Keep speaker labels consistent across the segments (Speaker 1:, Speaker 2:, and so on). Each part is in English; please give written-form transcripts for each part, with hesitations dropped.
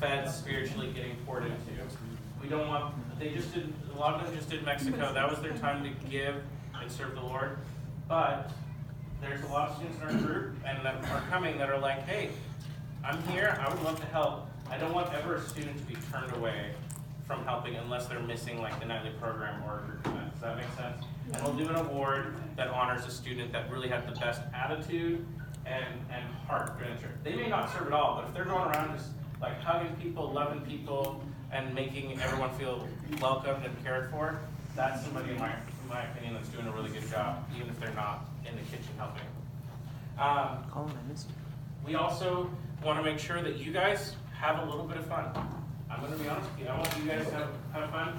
Speaker 1: fed spiritually, getting poured into. We don't want, a lot of them just did Mexico. That was their time to give and serve the Lord. But there's a lot of students in our group and that are coming that are like, hey, I'm here, I would love to help. I don't want ever a student to be turned away from helping unless they're missing like the nightly program or a group event. Does that make sense? And we'll do an award that honors a student that really had the best attitude and heart during the trip. They may not serve at all, but if they're going around just like hugging people, loving people, and making everyone feel welcomed and cared for, that's somebody in my opinion that's doing a really good job, even if they're not in the kitchen helping. We also want to make sure that you guys have a little bit of fun. I'm going to be honest with you. I want you guys to have fun.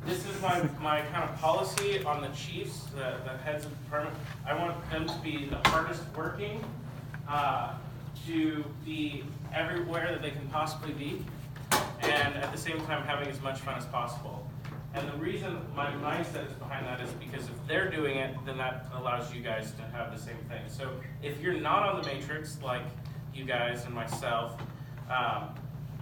Speaker 1: This is my kind of policy on the chiefs, the heads of the department. I want them to be the hardest working, to be everywhere that they can possibly be, and at the same time having as much fun as possible. And the reason my mindset is behind that is because if they're doing it, then that allows you guys to have the same thing. So if you're not on the matrix, like you guys and myself,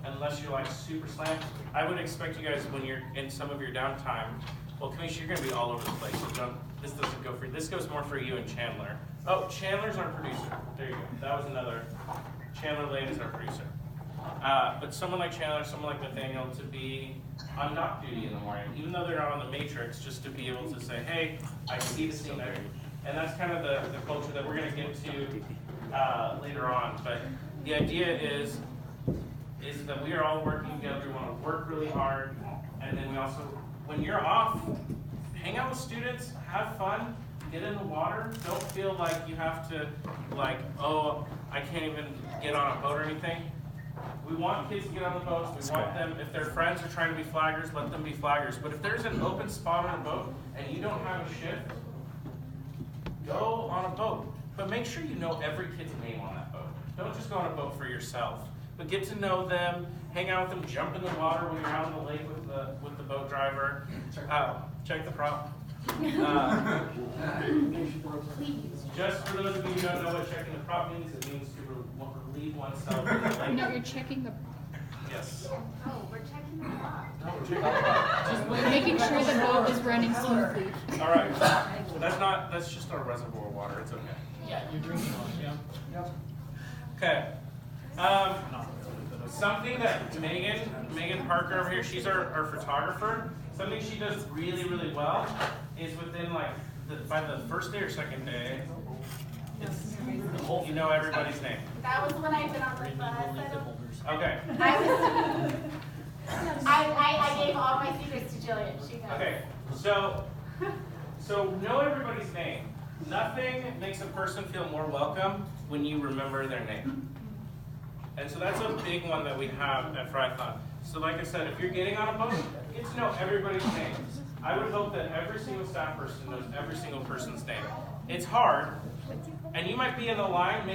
Speaker 1: unless you're like super slammed, I would expect you guys when you're in some of your downtime, well, Kamisha, you're gonna be all over the place. So this doesn't go for you. This goes more for you and Chandler. Oh, Chandler's our producer. There you go. That was another. Chandler Lane is our producer. But someone like Chandler, someone like Nathaniel, to be on dock duty in the morning, even though they're not on the matrix, just to be able to say, hey, I see the scene there. And that's kind of the culture that we're going to get to later on. But the idea is that we are all working together. We want to work really hard. And then we also, when you're off, hang out with students, have fun, get in the water. Don't feel like you have to, like, oh, I can't even get on a boat or anything. We want kids to get on the boats. We want them, if their friends are trying to be flaggers, let them be flaggers. But if there's an open spot on a boat and you don't have a shift, go on a boat. But make sure you know every kid's name on that boat. Don't just go on a boat for yourself. But get to know them, hang out with them, jump in the water when you're out on the lake with the boat driver. Check the prop. Just for those of you who don't know what checking the prop means, it means to relieve oneself in the lake.
Speaker 2: No, you're checking the...
Speaker 1: Yes.
Speaker 3: Oh, we're checking the prop.
Speaker 1: No, we're checking the prop.
Speaker 2: Just making sure the boat is running smoothly.
Speaker 1: All right. That's just our reservoir water. It's okay.
Speaker 4: Yeah, you're drinking on it, yeah.
Speaker 1: Okay. Something that Megan Parker over here, she's our photographer. Something she does really, really well is within like by the first day or second day, you know everybody's name.
Speaker 3: That was when I've been on the bus.
Speaker 1: Okay.
Speaker 3: I gave all my secrets to Jillian. She knows.
Speaker 1: Okay. So know everybody's name. Nothing makes a person feel more welcome when you remember their name. And so that's a big one that we have at Fryathon. So like I said, if you're getting on a boat, get to know everybody's name. I would hope that every single staff person knows every single person's name. It's hard, and you might be in the line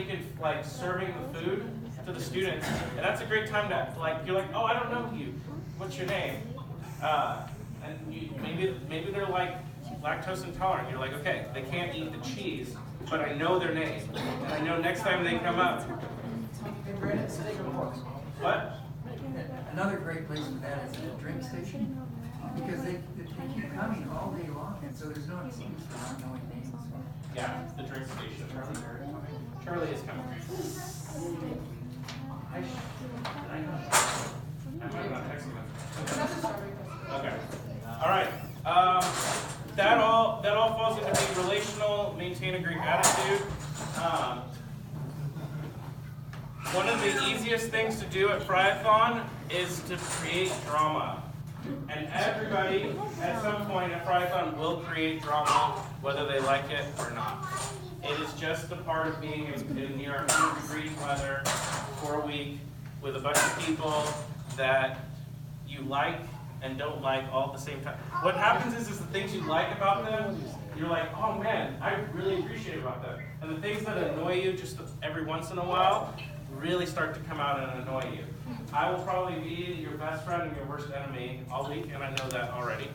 Speaker 1: serving the food to the students, and that's a great time to you're like, oh, I don't know you. What's your name? And maybe they're like lactose intolerant. You're like, okay, they can't eat the cheese, but I know their name, and I know next time they come up. What?
Speaker 5: Another great place for that is at a drink station, because they keep coming all day long, and so there's no excuse for not knowing names.
Speaker 1: Yeah, the drink station. Charlie is coming. I might have not texted him. Okay. All right. That all falls into being relational, maintain a great attitude. One of the easiest things to do at Fryathon is to create drama. And everybody at some point at Fryathon will create drama, whether they like it or not. It is just a part of being in New York 100-degree weather for a week with a bunch of people that you like and don't like all at the same time. What happens is the things you like about them, you're like, oh man, I really appreciate about them. And the things that annoy you just every once in a while really start to come out and annoy you. I will probably be your best friend and your worst enemy all week, and I know that already.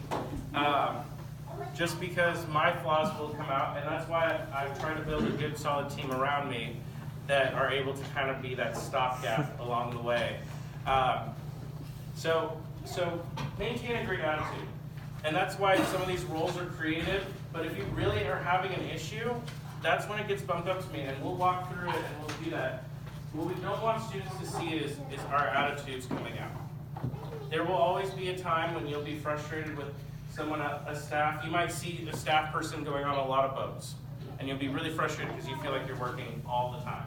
Speaker 1: Just because my flaws will come out, and that's why I try to build a good, solid team around me that are able to kind of be that stopgap along the way. So maintain a great attitude. And that's why some of these roles are created, but if you really are having an issue, that's when it gets bumped up to me, and we'll walk through it and we'll do that. What we don't want students to see is our attitudes coming out. There will always be a time when you'll be frustrated with someone, a staff. You might see a staff person going on a lot of boats, and you'll be really frustrated because you feel like you're working all the time.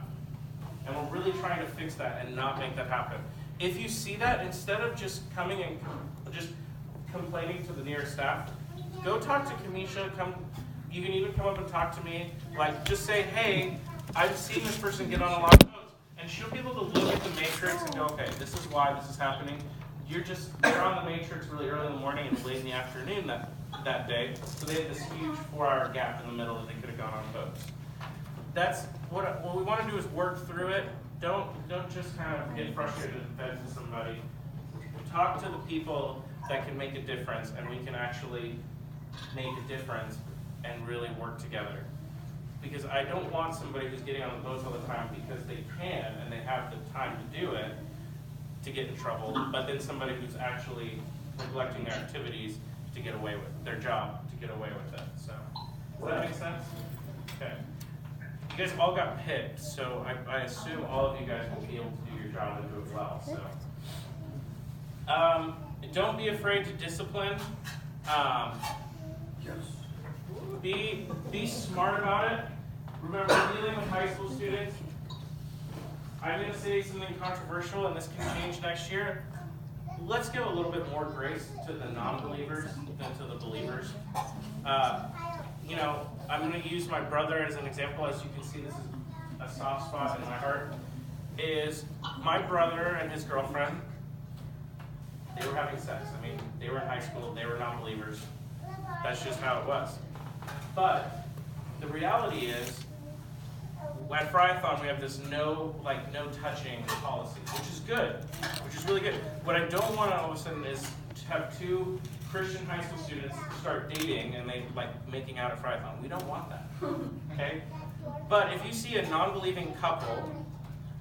Speaker 1: And we're really trying to fix that and not make that happen. If you see that, instead of just coming and just complaining to the nearest staff, go talk to Kamisha. You can even come up and talk to me. Like, just say, hey, I've seen this person get on a lot of boats. And she'll be able to look at the matrix and go, okay, this is why this is happening. You're on the matrix really early in the morning and late in the afternoon that day. So they had this huge 4-hour gap in the middle that they could have gone on boats. That's what we want to do is work through it. Don't just kind of get frustrated and vent to somebody. Talk to the people that can make a difference, and we can actually make a difference and really work together. Because I don't want somebody who's getting on the boats all the time because they can and they have the time to do it to get in trouble, but then somebody who's actually neglecting their activities to get away with their job, to get away with it. So, does that make sense? Okay. You guys all got picked, so I assume all of you guys will be able to do your job and do it well. So, don't be afraid to discipline. Be smart about it. Remember, dealing with high school students, I'm going to say something controversial, and this can change next year. Let's give a little bit more grace to the non-believers than to the believers. I'm going to use my brother as an example. As you can see, this is a soft spot in my heart. Is my brother and his girlfriend, they were having sex. I mean, they were in high school. They were non-believers. That's just how it was. But the reality is, at Fryathon, we have this no touching policy, which is good, which is really good. What I don't want all of a sudden is to have two Christian high school students start dating and they making out at Fryathon. We don't want that, okay? But if you see a non-believing couple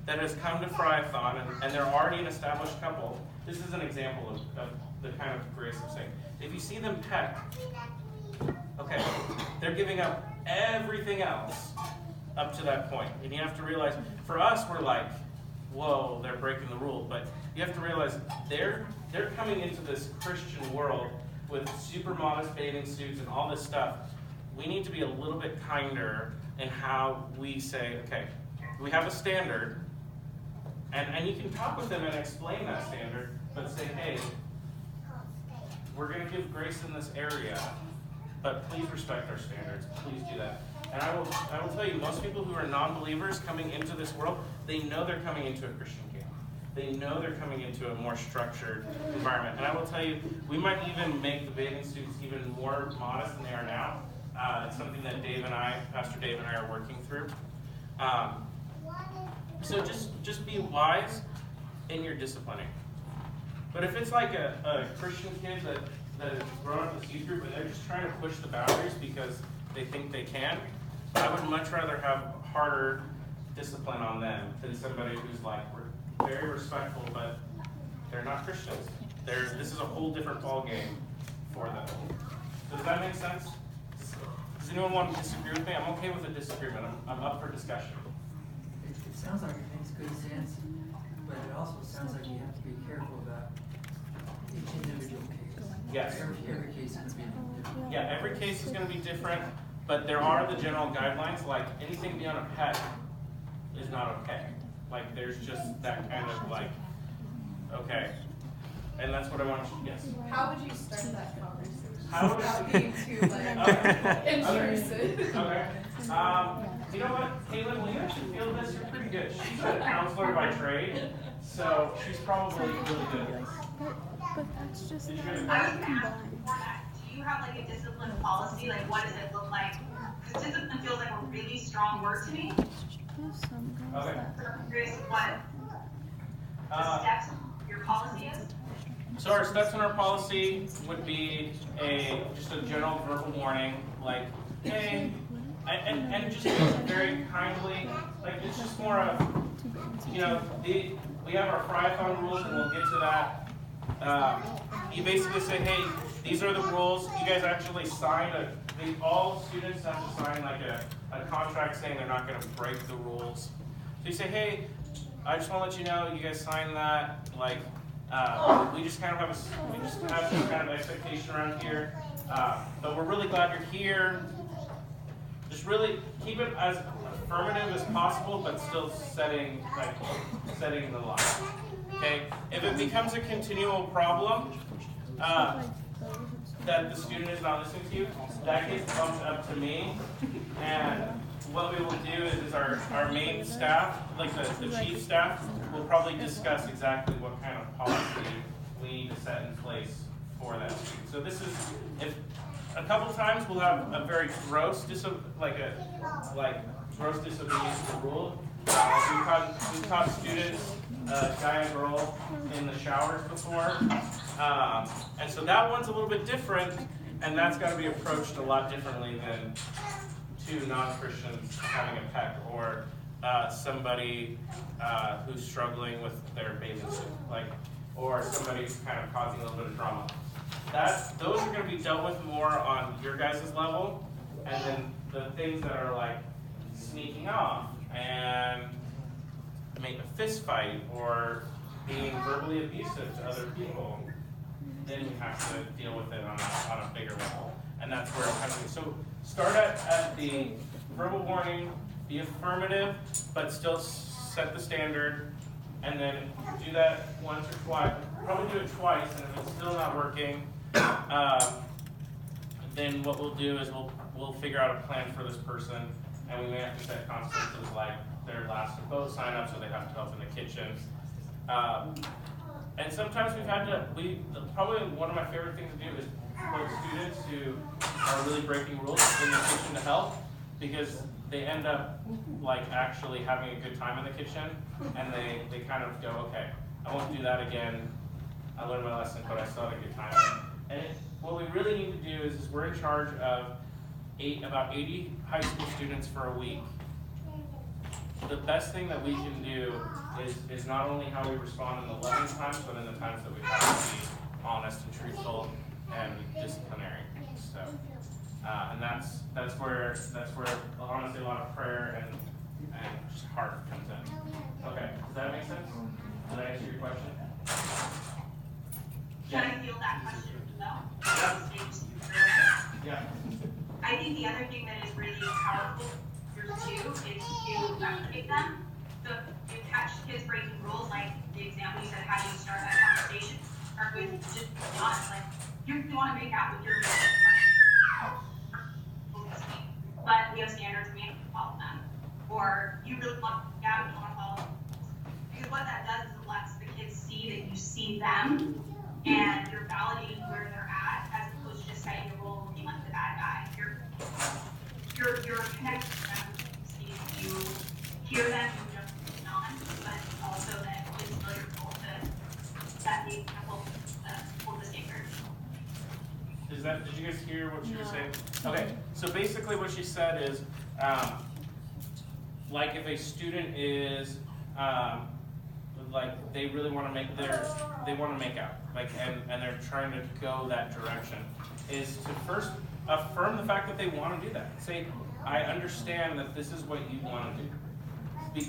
Speaker 1: that has come to Fryathon and they're already an established couple, this is an example of the kind of grace I'm saying. If you see them peck, okay, they're giving up everything else up to that point. And you have to realize, for us, we're like, whoa, they're breaking the rule. But you have to realize they're coming into this Christian world with super modest bathing suits and all this stuff. We need to be a little bit kinder in how we say, okay, we have a standard, and you can talk with them and explain that standard, but say, hey, we're going to give grace in this area, but please respect our standards. Please do that. And I will tell you, most people who are non-believers coming into this world, they know they're coming into a Christian camp. They know they're coming into a more structured environment. And I will tell you, we might even make the bathing suits even more modest than they are now. It's something that Pastor Dave and I are working through. So just be wise in your disciplining. But if it's like a Christian kid that has grown up in this youth group and they're just trying to push the boundaries because they think they can, I would much rather have harder discipline on them than somebody who's very respectful, but they're not Christians. This is a whole different ballgame for them. So does that make sense? Does anyone want to disagree with me? I'm okay with a disagreement. I'm up for discussion.
Speaker 5: It sounds like it makes good sense, but it also sounds like you have to be careful about each individual case.
Speaker 1: Yes.
Speaker 5: Every case is going to be different.
Speaker 1: Yeah, every case is going to be different, but there are the general guidelines, like anything beyond a pet is not okay. Like there's just that kind of okay. And that's what I want you to, yes.
Speaker 6: How would you start that conversation?
Speaker 1: How would
Speaker 6: Without being too intrusive?
Speaker 1: Okay. You know what, Caitlin, will you actually feel this? You're pretty good. She's a counselor by trade, so she's probably really good at this.
Speaker 2: But that's just
Speaker 1: Did you
Speaker 2: not
Speaker 1: guys-
Speaker 7: I was gonna ask before that, do you have a discipline policy? What does it look like? Because discipline feels like a really strong word to me.
Speaker 1: Okay.
Speaker 7: So I'm curious what the steps of your policy is.
Speaker 1: So our steps in our policy would be just a general verbal warning, like, hey, and just very kindly, it's just more of, we have our Fryathon rules, and we'll get to that. you basically say, hey, these are the rules. You guys actually sign all students have to sign like a contract saying they're not going to break the rules. So you say, hey, I just want to let you know, you guys sign that. Like, we just kind of have some kind of expectation around here. But we're really glad you're here. Just really keep it as affirmative as possible, but still setting the line. Okay. If it becomes a continual problem that the student is not listening to you, that gets bumped up to me, and what we will do is our main staff, like the chief staff, will probably discuss exactly what kind of policy we need to set in place for that student. So this is, if a couple times we'll have a very gross gross disobedience to the rule. We've caught students, guy and girl, in the showers before, and so that one's a little bit different, and that's got to be approached a lot differently than two non-Christians having a peck or somebody who's struggling with their bathing suit, or somebody who's kind of causing a little bit of drama. Those are going to be dealt with more on your guys' level, and then the things that are like sneaking off and make a fist fight or being verbally abusive to other people, then you have to deal with it on a bigger level. And that's where it comes in. So start at the verbal warning, be affirmative, but still set the standard, and then do that once or twice. Probably do it twice, and if it's still not working, then what we'll do is we'll figure out a plan for this person, and we may have to set consequences like their last boat sign up, so they have to help in the kitchen. And sometimes probably one of my favorite things to do is put students who are really breaking rules in the kitchen to help, because they end up like actually having a good time in the kitchen, and they kind of go, okay, I won't do that again. I learned my lesson, but I still had a good time. And what we really need to do is we're in charge of about 80 high school students for a week. The best thing that we can do is not only how we respond in the loving times, but in the times that we have to be honest and truthful and disciplinary. So, and that's where honestly a lot of prayer and just heart comes in. Okay, does that make sense? Did I answer your question?
Speaker 7: Can I feel that question though?
Speaker 1: Yeah.
Speaker 7: I think the other thing that is really powerful here too is to replicate them. So if you catch kids breaking rules, like the example you said, how do you start that conversation? Start with just be honest, like you want to make out with your but we have standards, we have to follow them. Or you really want to make out, you want to follow them. Because what that does is it lets the kids see that you see them and you're validating where they're at, as opposed to just setting the role and looking like the bad guy. You're connected to them, you hear them, you don't on, but also that it's still your goal to set the example, hold the standard.
Speaker 1: Did you guys hear what she was saying? Okay, so basically what she said is, like if a student is, like they really want to make out, like, and they're trying to go that direction, is to first affirm the fact that they want to do that. Say, I understand that this is what you want to do.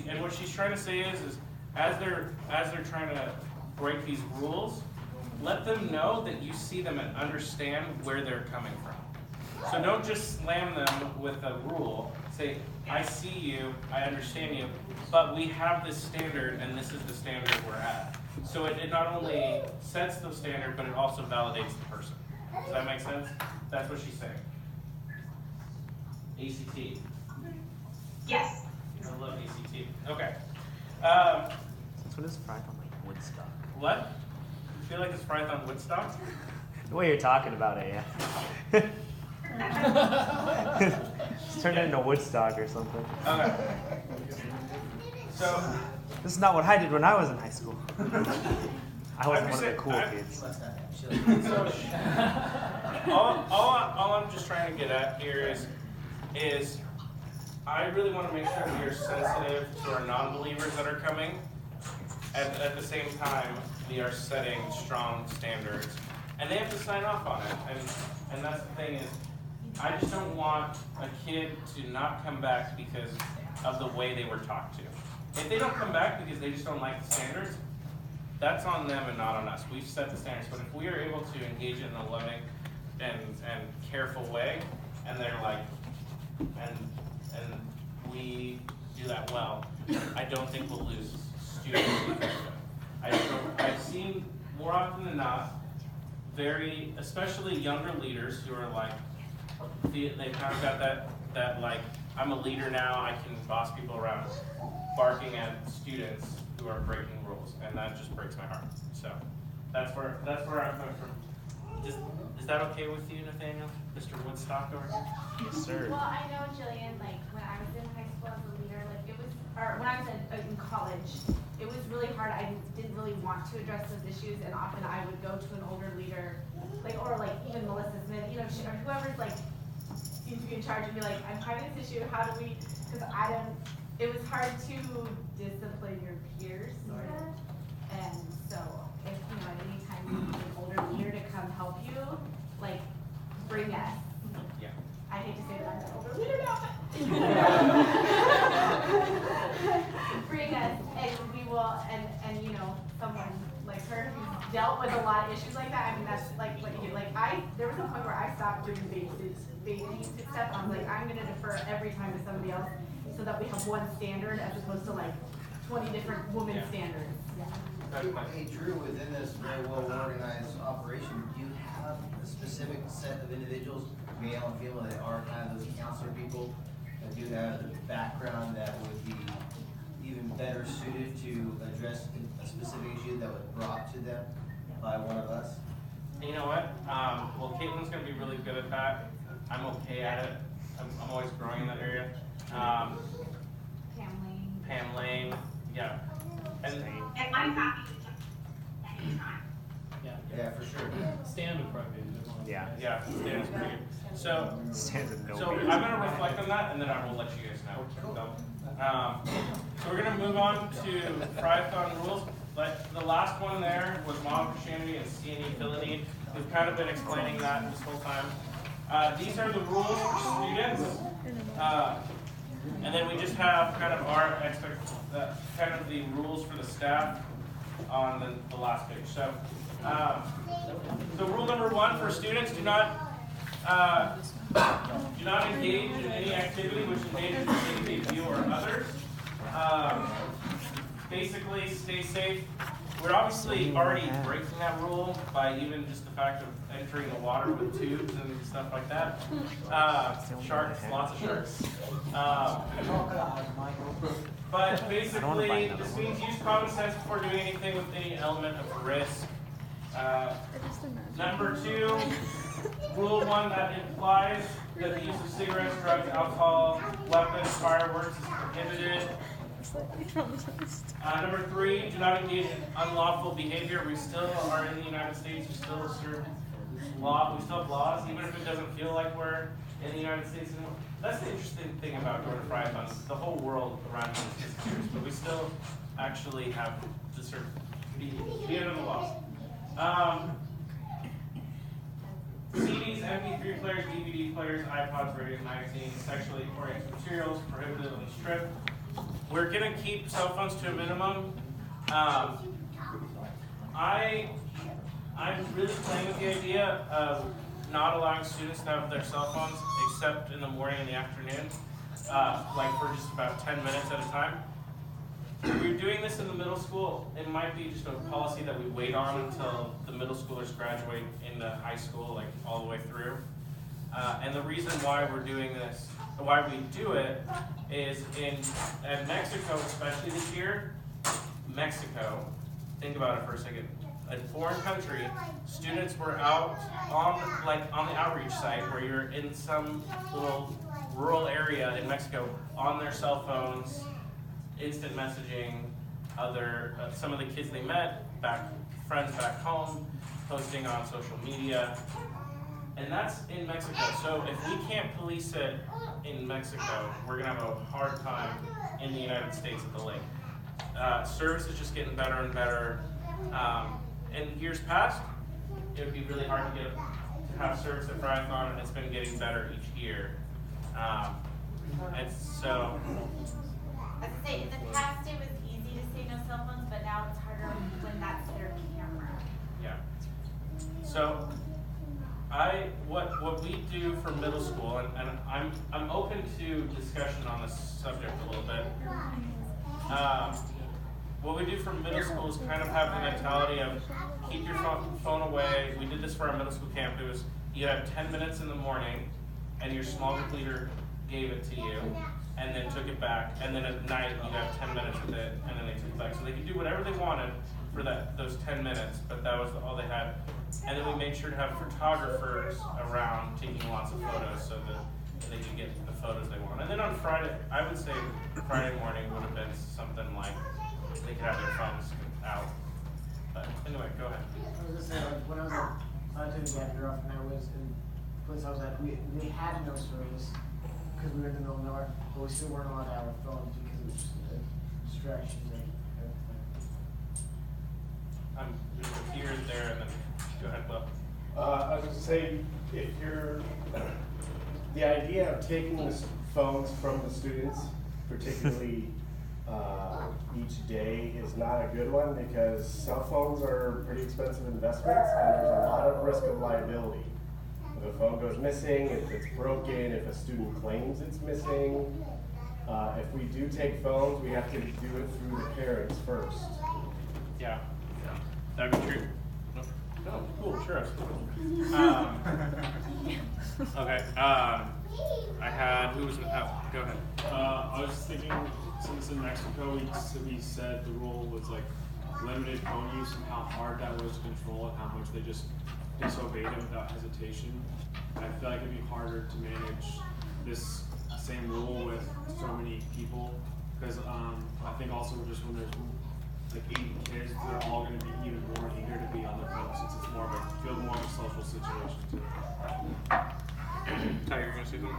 Speaker 1: And what she's trying to say is as they're trying to break these rules, let them know that you see them and understand where they're coming from. So don't just slam them with a rule. Say, I see you, I understand you, but we have this standard, and this is the standard we're at. So it not only sets the standard, but it also validates the person. Does that make sense? That's what she's saying. ACT.
Speaker 7: Yes.
Speaker 1: I love ACT. Okay.
Speaker 8: So what is Fryathon like Woodstock?
Speaker 1: What? You feel like it's Fryathon Woodstock?
Speaker 8: The way you're talking about it, yeah. Just turn it into Woodstock or something.
Speaker 1: Okay. So,
Speaker 8: This is not what I did when I was in high school. I wasn't one of the cool kids.
Speaker 1: so all I'm just trying to get at here is I really want to make sure we are sensitive to our non-believers that are coming. At the same time, we are setting strong standards, and they have to sign off on it. And that's the thing is, I just don't want a kid to not come back because of the way they were talked to. If they don't come back because they just don't like the standards, that's on them and not on us. We've set the standards, but if we are able to engage it in a loving and careful way, and they're like, and we do that well, I don't think we'll lose students because of it. I've seen more often than not, especially younger leaders who are like, they kind of got that like, I'm a leader now, I can boss people around, barking at students who are breaking rules, and that just breaks my heart. So that's where I'm coming from. Is that okay with you, Nathaniel? Mr. Woodstock over here?
Speaker 8: Yes, sir.
Speaker 3: Well, I know, Jillian, like, when I was in high school as a leader, like, it was, or when I was in college, it was really hard. I didn't really want to address those issues, and often I would go to an older leader, like, or like even Melissa Smith, you know, or whoever's like, seems to be in charge, and be like, I'm having this issue, how do we, because it was hard to discipline your peers, sort of. And so, if, you know, at any time you need an older leader to come help you, like, bring us.
Speaker 1: Yeah.
Speaker 3: I hate to say that I'm an older leader now, but bring us, and we will, and you know, someone like her who's dealt with a lot of issues like that. I mean, that's like what you do. Like there was a point where I stopped doing babysit stuff. I was like, I'm gonna defer every time to somebody else, so that we have one standard as opposed to like 20 different women standards. Yeah.
Speaker 9: Hey Drew, within this very well organized operation, do you have a specific set of individuals, male and female, that are kind of those counselor people that do have the background that would be even better suited to address a specific issue that was brought to them by one of us?
Speaker 1: And you know what? Well, Caitlin's going to be really good at that. I'm okay at it. I'm always growing in that area. Pam Lane, yeah. And
Speaker 7: I'm happy to jump anytime.
Speaker 9: Yeah, for sure.
Speaker 4: Stan would probably be a good one.
Speaker 8: Yeah.
Speaker 1: yeah, Stan's pretty good. So
Speaker 8: Stands with no
Speaker 1: I'm
Speaker 8: beard.
Speaker 1: going to reflect on that, and then I will let you guys know. So we're going to move on to Fryathon rules. But the last one there was moral Christianity and C&E Phility. We've kind of been explaining that this whole time. These are the rules for students. And then we just have kind of our kind of the rules for the staff on the last page. So, rule number 1 for students: do not engage in any activity which endangers the safety of you or others. Basically, stay safe. We're obviously already breaking that rule by even just the fact of entering the water with tubes and stuff like that. Sharks, lots of sharks. But basically, this means use common sense before doing anything with any element of risk. Number 2, rule 1 that implies that the use of cigarettes, drugs, alcohol, weapons, fireworks is prohibited. Number 3, do not engage in unlawful behavior. We still are in the United States. We still have laws, even if it doesn't feel like we're in the United States anymore. That's the interesting thing about going to Fryathon. The whole world around us is serious, but we still actually have to sort of be under the laws. CDs, MP3 players, DVD players, iPods, radios, magazines, sexually oriented materials prohibited on the strip. We're going to keep cell phones to a minimum. I'm really playing with the idea of not allowing students to have their cell phones except in the morning and the afternoon, like for just about 10 minutes at a time. If we're doing this in the middle school, it might be just a policy that we wait on until the middle schoolers graduate into high school, like all the way through. And the reason why we're doing this, why we do it, is in Mexico, especially this year. Mexico, think about it for a second. A foreign country, students were out on the outreach site where you're in some little rural area in Mexico on their cell phones, instant messaging, some of the kids they met, friends back home, posting on social media. And that's in Mexico. So if we can't police it in Mexico, we're gonna have a hard time in the United States at the lake. Service is just getting better and better. In years past, it would be really hard to have service at Fryathon, and it's been getting better each year. And so,
Speaker 3: As I say, in the past it was easy to say no cell phones, but now it's harder when that's their camera.
Speaker 1: yeah. So, what we do for middle school, and I'm open to discussion on this subject a little bit. What we do for middle school is kind of have the mentality of keep your phone away. We did this for our middle school camp. It was you had 10 minutes in the morning, and your small group leader gave it to you, and then took it back. And then at night you have 10 minutes with it, and then they took it back. So they could do whatever they wanted for those 10 minutes, but that was all they had. And then we made sure to have photographers around taking lots of photos so that they could get the photos they want. And then on Friday, I would say Friday morning would have been something like they could have their phones out. But anyway, go ahead.
Speaker 10: I was gonna say, like, when I was at Gap and I was in the place I was at, we had no service because we were in the middle of nowhere, but we still weren't allowed to have our phones because it was just a distraction.
Speaker 1: There's here and there, and then go ahead, Will.
Speaker 11: I was going to say, if you're, the idea of taking the phones from the students, particularly each day, is not a good one because cell phones are pretty expensive investments and there's a lot of risk of liability. If a phone goes missing, if it's broken, if a student claims it's missing. If we do take phones, we have to do it through the parents first.
Speaker 1: Yeah, that'd be true. No, cool, sure. Okay, I had, who was, go ahead.
Speaker 4: I was just thinking, since in Mexico we said the rule was like limited phone use and how hard that was to control and how much they just disobeyed it without hesitation. I feel like it'd be harder to manage this same rule with so many people because I think also just when there's like 80 kids, they're all going to be even more eager to be on their phone since it's more of a feel more of a social situation too.
Speaker 1: Ty, you're gonna say something?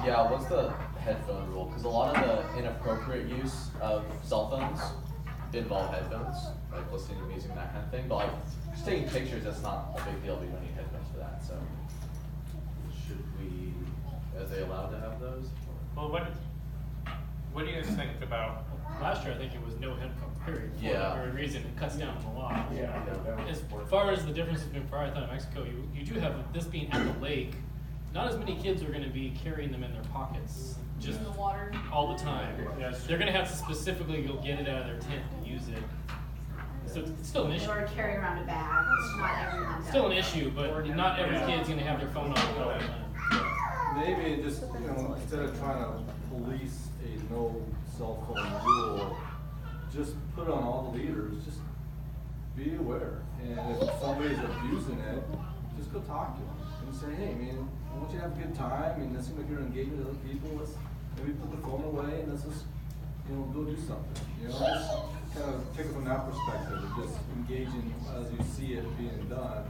Speaker 12: Yeah, what's the headphone rule? Because a lot of the inappropriate use of cell phones involve headphones, like listening to music and that kind of thing. But like just taking pictures, that's not a big deal. We don't need headphones for that. So should we? Are they allowed to have those?
Speaker 1: Well, what do you guys think about?
Speaker 4: Last year, I think it was no headphone period. For
Speaker 12: Yeah.
Speaker 4: that very reason, it cuts down a lot.
Speaker 11: Yeah.
Speaker 4: As far as the difference between Fryathon and Mexico, you do have this being at the lake. Not as many kids are going to be carrying them in their pockets just
Speaker 6: In the water.
Speaker 4: all the time. They're going to have to specifically go get it out of their tent to use it. So it's still an issue.
Speaker 3: Or carry around a bag, not everyone does.
Speaker 4: Still an issue, but not every kid's going to have their phone on all the time.
Speaker 13: Maybe just, instead of trying to police a no cell phone rule, just put on all the leaders, just be aware. And if somebody's abusing it, just go talk to them and say, hey, man, I want you to have a good time, and it seems like you're engaging with other people, let's maybe put the phone away and let's just, go do something. Just kind of take it from that perspective, of just engaging as you see it being done,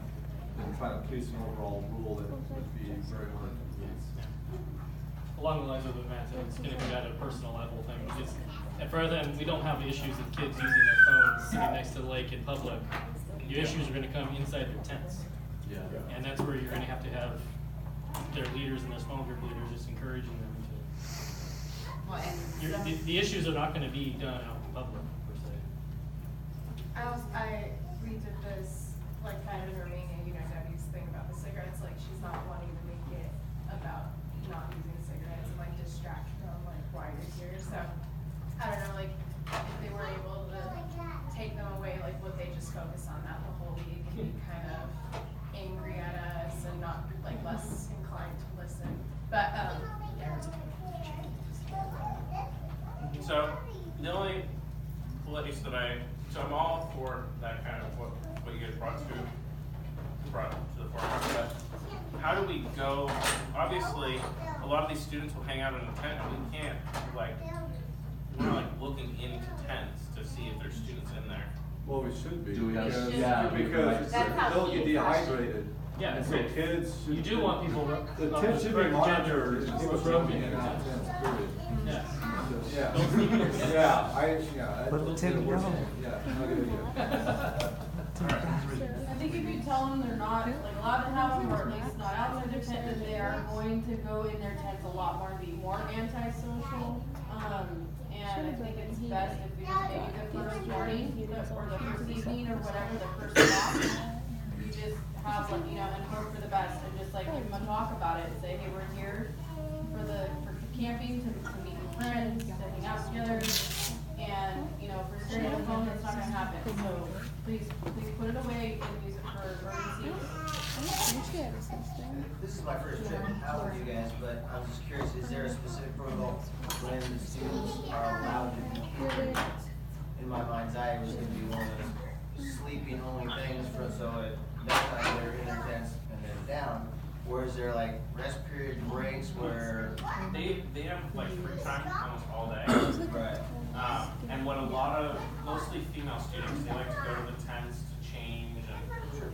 Speaker 13: and trying to police an overall rule that would be very hard to police.
Speaker 4: Along the lines of what Matt said, it's going to come down to a personal level thing. At Fryathon, we don't have the issues of kids using their phones sitting next to the lake in public. The issues are going to come inside their tents.
Speaker 12: Yeah.
Speaker 4: And that's where you're going to have their leaders and their small group leaders just encouraging them to.
Speaker 3: Well, and
Speaker 4: The issues are not going to be done out in public, per se.
Speaker 6: I redid this, like, kind of in Romania, Debbie's thing about the cigarettes, like, she's not wanting to make it about not using cigarettes and, like, distract from, like, why you're here, so, I don't know, like, if they were able to take them away, like, would they just focus on that the whole week and be kind of angry at us and not, like, less inclined to listen, but, yeah.
Speaker 1: So the only place that I'm all for that kind of what you guys brought to the forefront, but how do we go? Obviously, a lot of these students will hang out in a tent, and we can't we're not looking into tents to see if there's students in there.
Speaker 13: Well, we should be.
Speaker 12: Do we have-
Speaker 13: because
Speaker 12: yeah,
Speaker 13: because
Speaker 3: That's how
Speaker 13: they'll get
Speaker 3: kids are.
Speaker 13: dehydrated.
Speaker 14: Yeah,
Speaker 13: And so
Speaker 14: great.
Speaker 13: kids should.
Speaker 14: You do want people
Speaker 13: The
Speaker 14: of
Speaker 13: tent
Speaker 14: the
Speaker 13: should be
Speaker 14: correct
Speaker 13: monitored.
Speaker 14: gender
Speaker 13: It's
Speaker 14: to
Speaker 13: supposed to
Speaker 14: roam
Speaker 13: be
Speaker 14: in
Speaker 13: in
Speaker 14: your
Speaker 13: that
Speaker 14: tent.
Speaker 13: tent, period.
Speaker 14: Yes.
Speaker 13: Yeah.
Speaker 14: Don't sleep in your tent.
Speaker 13: Yeah,
Speaker 8: Let them take it down.
Speaker 13: Yeah, not a good idea.
Speaker 15: I think if you tell them they're not like allowed to have them, or at least not outside their tent, then they are going to go in their tents a lot more and be more antisocial. And I think it's best if we just maybe the first morning, or the first evening, or whatever, the first walk, you just have like, you know, and hope for the best, and just like give them a talk about it, and say, hey, we're here for camping, to meet new friends, to hang out together, and, you know, if we're staring at a phone, that's not gonna happen, so please put it away and use it for emergencies.
Speaker 9: This is my first trip out with you guys, but I was just curious, is there a specific protocol when the students are allowed to be in their tents? In my mind's eye, it was gonna be one of those sleeping only things for, so at bedtime, they're in their tents and they're down. Or is there like rest period breaks where?
Speaker 1: They have like free time almost all day.
Speaker 9: Right.
Speaker 1: And what a lot of, mostly female students, they like to go to the tents to change and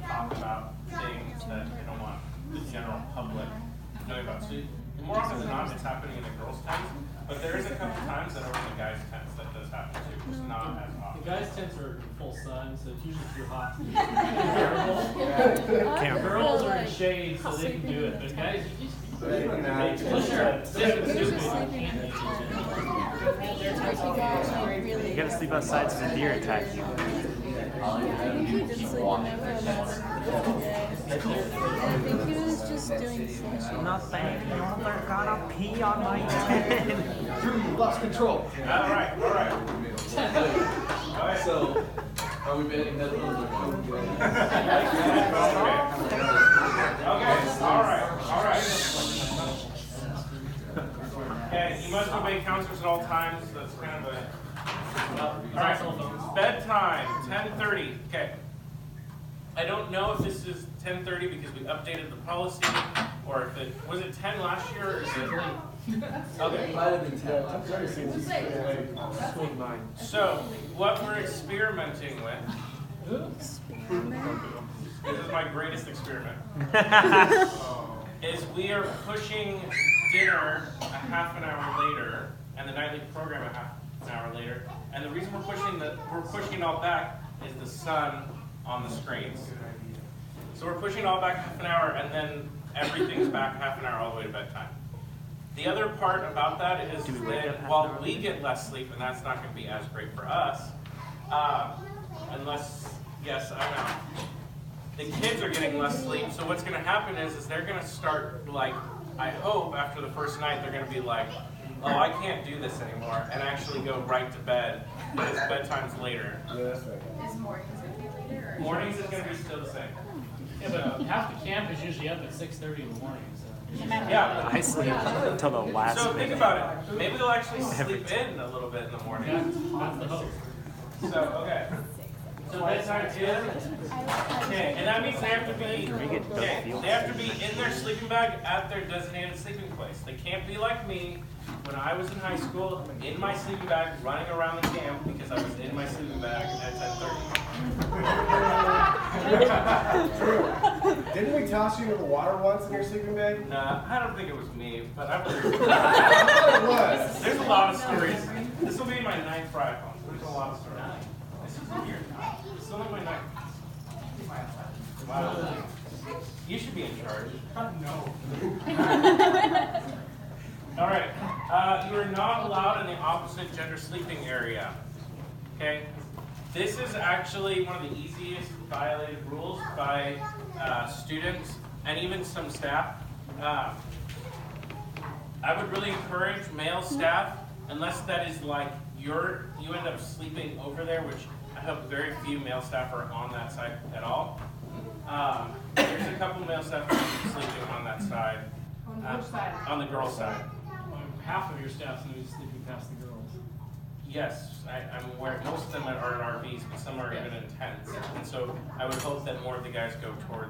Speaker 1: talk about things that they don't want the general public knowing about. So more often than not, it's happening in the girls' tents, but there is a couple times that over in the guys' tents that does happen too, just not as
Speaker 14: The
Speaker 1: often.
Speaker 14: guys' tents are in full sun, so it's usually too hot.
Speaker 8: Camera.
Speaker 14: Girls are in shade, so they can do it, but guys, you just. Unless you're sick and stupid, you can't do it.
Speaker 8: You gotta sleep outside so the deer attack you.
Speaker 2: I think he did sleep whenever I met I think he was just doing sessions.
Speaker 8: Nothing. Mother gotta pee on my tent.
Speaker 9: Drew, you lost control.
Speaker 1: All right.
Speaker 12: So, are we banning headphones or no?
Speaker 1: Okay, all right. Okay, you must obey counselors at all times, that's kind of a, all right, bedtime, 10:30, okay. I don't know if this is 10:30 because we updated the policy, or if it, was it 10 last year, or is it? Okay.
Speaker 12: Might have been 10.
Speaker 13: I'm sorry, since
Speaker 8: Between mine.
Speaker 1: So, what we're experimenting with, this is my greatest experiment, is we are pushing dinner a half an hour later, and the nightly program a half an hour later. And the reason we're pushing it all back is the sun on the screens. So we're pushing it all back half an hour, and then everything's back half an hour all the way to bedtime. The other part about that is that while we get less sleep, and that's not going to be as great for us, unless, yes, I know. The kids are getting less sleep, so what's going to happen is they're going to start, like, I hope after the first night they're going to be like, oh, I can't do this anymore, and actually go right to bed, because bedtime's later.
Speaker 13: Yeah, that's right.
Speaker 6: Is mornings gonna be later, or?
Speaker 1: Mornings is going to be still the same.
Speaker 14: Yeah, but half the camp is usually up at 6:30 in the morning, so.
Speaker 1: Yeah.
Speaker 8: I sleep until the last
Speaker 1: So think
Speaker 8: minute.
Speaker 1: about it. Maybe they'll actually sleep in a little bit in the morning.
Speaker 14: That's the hope.
Speaker 1: So, okay. So bedtime is, okay, and that means they have to be, okay, they have to be in their sleeping bag at their designated sleeping place. They can't be like me when I was in high school, in my sleeping bag, running around the camp because I was in my sleeping bag at 10:30.
Speaker 11: Didn't we toss you into the water once in your sleeping bag?
Speaker 1: Nah, I don't think it was me, but I
Speaker 11: I thought it was.
Speaker 1: there's a lot of stories. This will be my 9th Fryathon, so there's a lot of stories. This is weird. This is only my 9th. Wow. You should be in charge. No. All right. You are not allowed in the opposite gender sleeping area. Okay. This is actually one of the easiest violated rules by students and even some staff. I would really encourage male staff, unless that is like you end up sleeping over there, which I hope very few male staff are on that side at all. There's a couple male staff sleeping on that side.
Speaker 15: On which side?
Speaker 1: On the girls' side.
Speaker 14: Half of your staff's gonna be sleeping past the girls.
Speaker 1: Yes, I'm aware. Most of them are in RVs, but some are even in tents. And so I would hope that more of the guys go toward,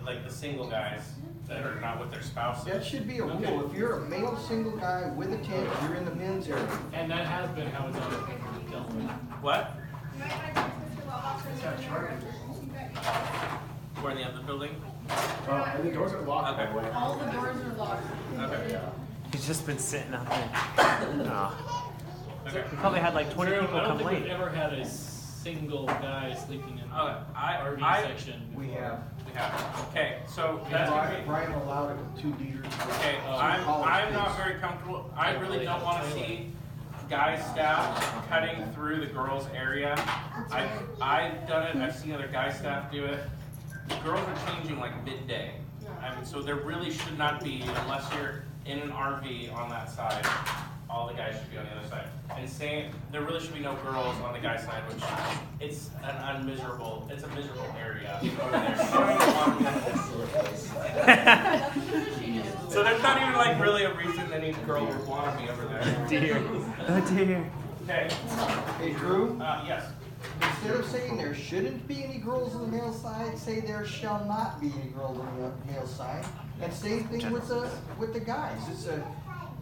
Speaker 1: like the single guys that are not with their spouses.
Speaker 16: That should be a rule. If you're a male single guy with a tent, you're in the men's area.
Speaker 14: And that has been how it's always been dealt with.
Speaker 1: What?
Speaker 5: It's got chargers.
Speaker 1: Where or in the other building?
Speaker 4: And the doors are locked, by the way.
Speaker 15: All the doors are locked.
Speaker 1: Okay.
Speaker 8: He's just been sitting out there. Oh.
Speaker 1: Okay.
Speaker 8: We probably had like 20
Speaker 14: Drew,
Speaker 8: people
Speaker 14: I don't
Speaker 8: come
Speaker 14: think
Speaker 8: late.
Speaker 14: we've ever had a single guy sleeping in the RV
Speaker 1: I-
Speaker 14: section.
Speaker 16: We have.
Speaker 1: We have. Okay, so that's
Speaker 16: Brian allowed it with 2 liters.
Speaker 1: okay. I'm not very comfortable. I really don't want to see guy staff cutting through the girls' area. I've done it. I've seen other guy staff do it. The girls are changing like midday. I mean, so there really should not be, unless you're in an RV on that side, all the guys should be on the other side. And saying there really should be no girls on the guy side, which it's a miserable area over there. So there's not even like really a reason any girl would want to be over there.
Speaker 8: Oh dear. Oh dear.
Speaker 1: Okay.
Speaker 16: Hey, Drew?
Speaker 1: Yes.
Speaker 16: Instead of saying there shouldn't be any girls on the male side, say there shall not be any girls on the male side. And same thing with the guys.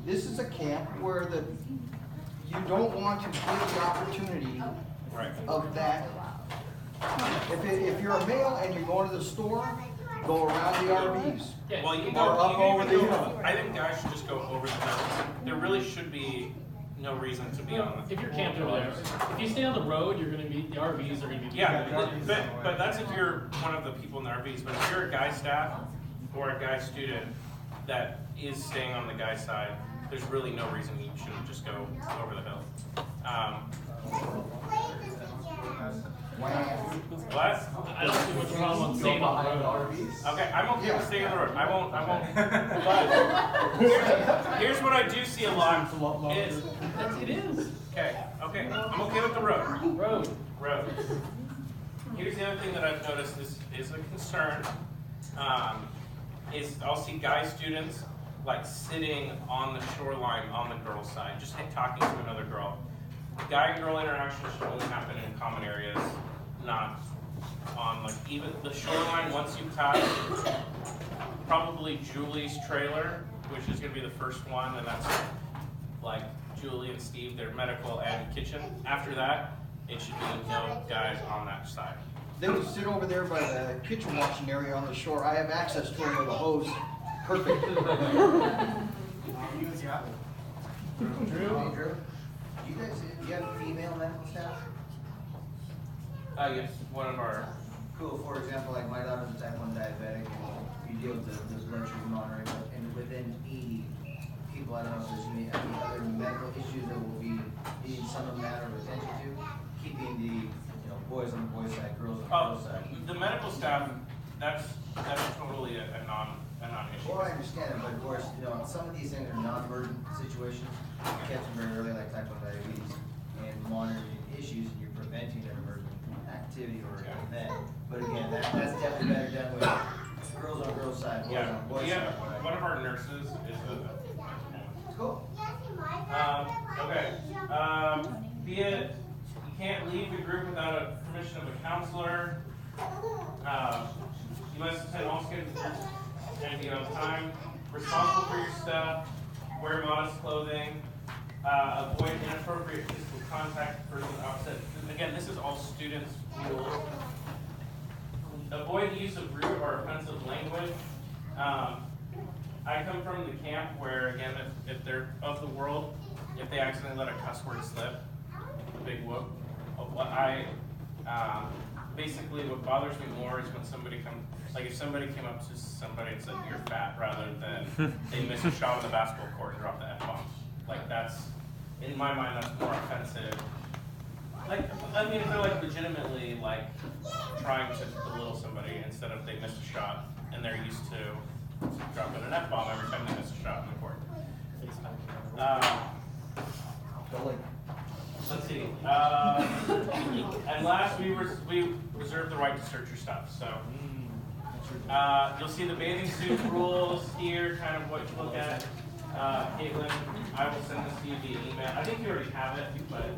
Speaker 16: This is a camp where you don't want to give the opportunity of that. If you're a male and you're going to the store, go around the RVs.
Speaker 1: Yeah. Well, you
Speaker 16: Or
Speaker 1: go
Speaker 16: up over the hill.
Speaker 1: I think guys should just go over the hill. There really should be no reason to be on.
Speaker 14: If you're camped over there, if you stay on the road, you're gonna be, the RVs are gonna be.
Speaker 1: Yeah, but that's if you're one of the people in the RVs. But if you're a guy staff or a guy student that is staying on the guy side, there's really no reason you shouldn't just go over the hill. What?
Speaker 14: I don't see what's wrong with staying on the road.
Speaker 1: Okay, I'm okay with staying on the road. I won't. But here's what I do see a lot is.
Speaker 14: It is.
Speaker 1: Okay, I'm okay with the road. Road. Here's the other thing that I've noticed is a concern. Is I'll see guy students like sitting on the shoreline on the girl's side, just like talking to another girl. Guy and girl interactions should only happen in common areas, not on like even the shoreline. Once you pass probably Julie's trailer, which is gonna be the first one, and that's like Julie and Steve, their medical and kitchen. After that, it should be no guys on that side.
Speaker 16: They would sit over there by the kitchen washing area on the shore. I have access to it with a hose. Perfect.
Speaker 9: Drew? Do you have female medical staff?
Speaker 1: Yes, one of our.
Speaker 9: Cool. For example, like my daughter's a type 1 diabetic, and we deal with the blood sugar monitoring, and within 80 people, I don't know if there's any other medical issues that will be needing some amount of attention to, keeping the boys on the boys' side, girls on the girls' side.
Speaker 1: The medical staff, that's totally a non-issue.
Speaker 9: Well, I understand it, but of course, some of these things are non-emergent situations. You catch them very early, like type 1 diabetes, and monitoring issues, and you're preventing an emergent activity or an event. But again, that's definitely better done with girls on girls' side, boys on boys' side.
Speaker 1: One of our nurses is
Speaker 9: Cool.
Speaker 1: okay. Be it, you can't leave the group without a permission of a counselor. You must attend all scheduled groups and be on time. Responsible for your stuff. Wear modest clothing. Avoid inappropriate physical contact with persons opposite. Again, this is all students' rules. Avoid the use of rude or offensive language. I come from the camp where, again, if they're of the world, if they accidentally let a cuss word slip, a big whoop. Basically what bothers me more is when somebody if somebody came up to somebody and said, "You're fat," rather than they miss a shot on the basketball court and drop the F-bomb. Like that's, in my mind, that's more offensive. Like, I mean, if they're like legitimately like trying to belittle somebody instead of they missed a shot and they're used to dropping an F-bomb every time they miss a shot on the court. Let's see. And last, we reserve the right to search your stuff. So you'll see the bathing suit rules here, kind of what you look at. Caitlin, I will send this to you via email. I think you already have it, but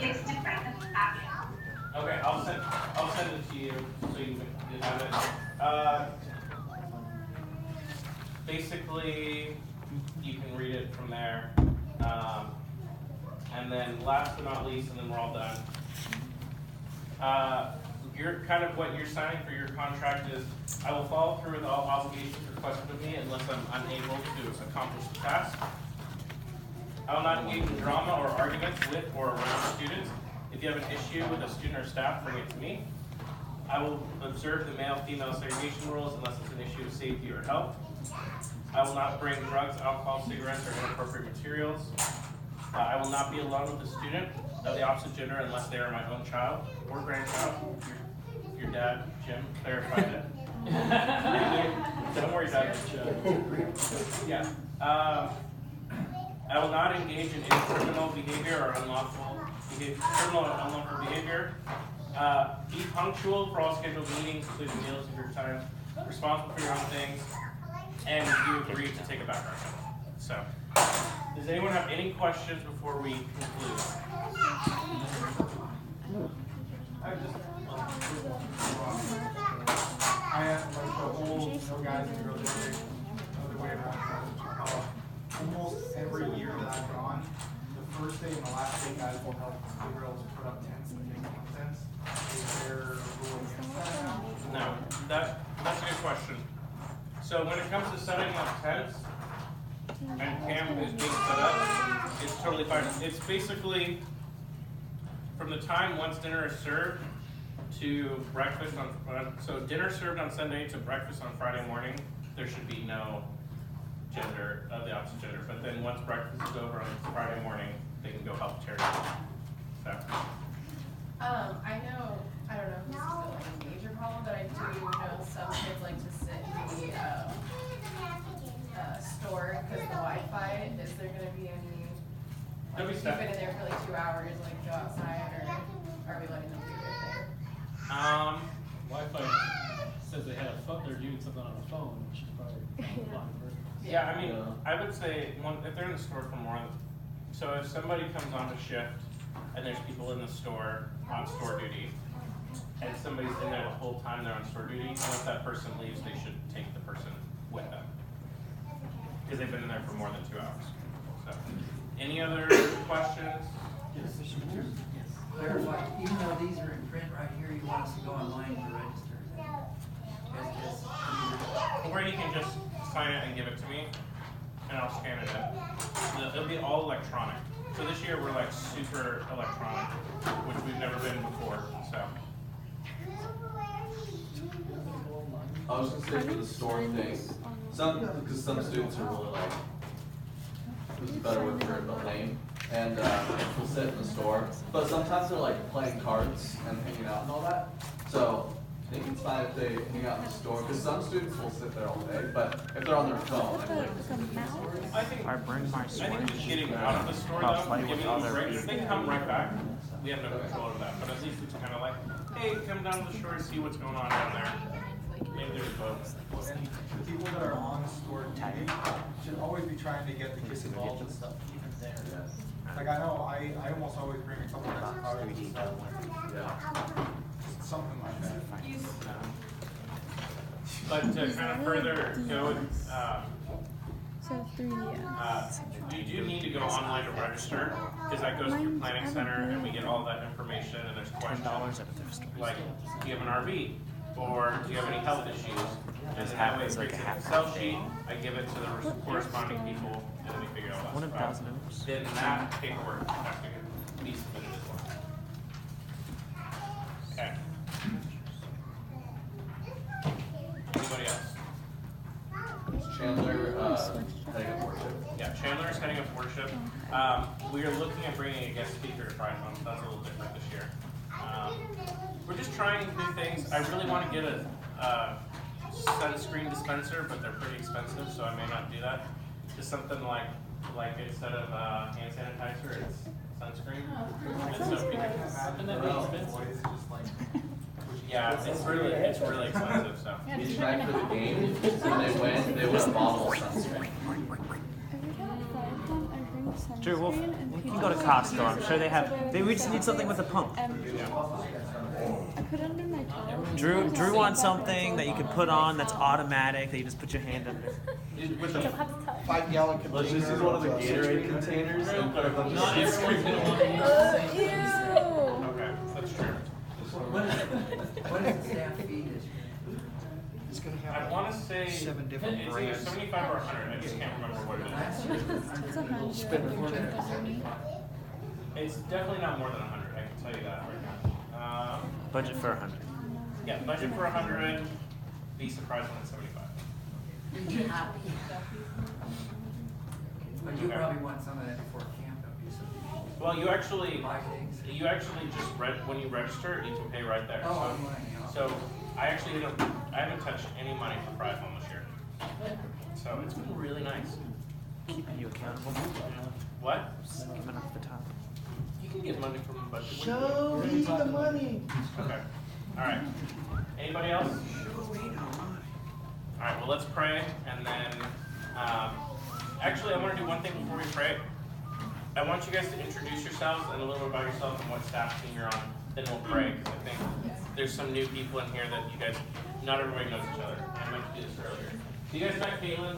Speaker 7: It's different than the packet.
Speaker 1: okay, I'll send it to you so you have it. Basically, you can read it from there. And then last but not least, and then we're all done. what you're signing for your contract is, I will follow through with all obligations requested of me unless I'm unable to accomplish the task. I will not engage in drama or arguments with or around students. If you have an issue with a student or staff, bring it to me. I will observe the male-female segregation rules unless it's an issue of safety or health. I will not bring drugs, alcohol, cigarettes, or inappropriate materials. I will not be alone with a student of the opposite gender unless they are my own child or grandchild. Your dad, Jim, clarified it. Don't worry, Dad. Yeah. I will not engage in any criminal behavior or unlawful behavior. Be punctual for all scheduled meetings, including meals and your time. Responsible for your own things, and you agree to take a background check. So, does anyone have any questions before we conclude?
Speaker 17: I have like the whole no guys and girls district other way around. Almost every year that I've gone, the first day and the last day guys will help the girls put up tents and make nonsense. Is there a rule against that now?
Speaker 1: No, that's a good question. So when it comes to setting up tents and camp is being set up, it's totally fine. It's basically from the time once dinner is served to breakfast on, so dinner served on Sunday to breakfast on Friday morning, there should be no gender of the opposite gender. But then once breakfast is over on Friday morning, they can go help tear down. So.
Speaker 6: I know, I don't know if this is still like a major problem, but I do know some kids like to sit in the store because the Wi-Fi. Is there going to be any, like, if you've been in there for like 2 hours, like go outside, or are we letting them do their thing?
Speaker 14: Wi-Fi says they had a phone, they're doing something on a phone, which is probably fine.
Speaker 1: Yeah, I mean, I would say if they're in the store for more, so if somebody comes on to shift and there's people in the store on store duty, and somebody's in there the whole time they're on store duty, once that person leaves, they should take the person with them. Because they've been in there for more than 2 hours. So, any other questions?
Speaker 5: Yes. Clarify, even though these are in print right here, you want us to go online to register?
Speaker 1: Or you can just sign it and give it to me, and I'll scan it in. It'll be all electronic. So this year we're like super electronic, which we've never been before, so.
Speaker 12: I was gonna say for the store thing, because some students are really like, what's a better word for it, but lame, and will sit in the store, but sometimes they're like playing cards and hanging out and all that. So I think it's fine if they hang out in the store, because some students will sit there all day, but if they're on their phone,
Speaker 1: I think just getting out of the store
Speaker 8: I'll
Speaker 1: though,
Speaker 8: play with
Speaker 1: giving them
Speaker 8: other
Speaker 1: breaks,
Speaker 8: people.
Speaker 1: they can come right back. We have no control of that, but at least it's kind of like, hey, come down to the store and see what's going on down there. Maybe there's both.
Speaker 17: And the people that are on store duty should always be trying to get the kids involved and stuff, even there. Like I know, I almost always bring a couple of cards and stuff. Just something like that.
Speaker 1: But to kind of further go, you do need to go online to register, because that goes through Planning Center and we get all that information and there's questions. Like, do you have an RV? Or do you have any health issues? And then that way it creates an Excel sheet, I give it to the corresponding people, and then we figure out all that stuff. Then that paperwork has to be submitted as well. Okay. Anybody else?
Speaker 12: Chandler heading up worship.
Speaker 1: Yeah, Chandler is heading up worship. We are looking at bringing a guest speaker to Fryathon, so that's a little different this year. We're just trying new things. I really want to get a sunscreen dispenser, but they're pretty expensive, so I may not do that. Just something like instead of hand sanitizer, it's sunscreen.
Speaker 14: And that makes sense.
Speaker 1: Yeah, it's really expensive. So.
Speaker 12: Each night for the game, when they win a bottle of sunscreen.
Speaker 8: Drew, we can go to Costco. I'm sure they have. We just need something with a pump. Drew wants something that you can put on that's automatic that you just put your hand under.
Speaker 12: With the 5-gallon container. Let's just use one of the Gatorade containers and put a bunch of
Speaker 14: Not everyone's gonna want to use the same thing.
Speaker 1: Okay, that's true.
Speaker 5: What It's gonna
Speaker 1: I
Speaker 5: have
Speaker 1: wanna say, it's
Speaker 5: 7 different
Speaker 1: either
Speaker 5: brands.
Speaker 1: 75 or 100, I just can't remember what it
Speaker 5: Last
Speaker 1: is.
Speaker 5: year, we'll spend $475.
Speaker 1: It's definitely not more than 100, I can tell you that right now.
Speaker 8: Budget for 100.
Speaker 1: Yeah, budget for 100, be surprised when it's 75.
Speaker 5: But you probably want some of that before camp, don't you? So
Speaker 1: Well, you actually,
Speaker 5: 5 days.
Speaker 1: just when you register, you can pay right there.
Speaker 5: Oh,
Speaker 1: So-
Speaker 5: online, yeah.
Speaker 1: So, I haven't touched any money for Fryathon this year. So it's been really nice.
Speaker 8: Keeping you accountable.
Speaker 1: What?
Speaker 8: Skimming off the top.
Speaker 1: You can get money from the budget.
Speaker 11: Show me the money.
Speaker 1: Okay, alright. Anybody else? Alright, well, let's pray, and then, actually, I wanna do one thing before we pray. I want you guys to introduce yourselves and a little bit about yourself and what staff team you're on, then we'll pray, because I think there's some new people in here that you guys, not everybody knows each other. I meant to do this earlier. So you guys met Caitlin,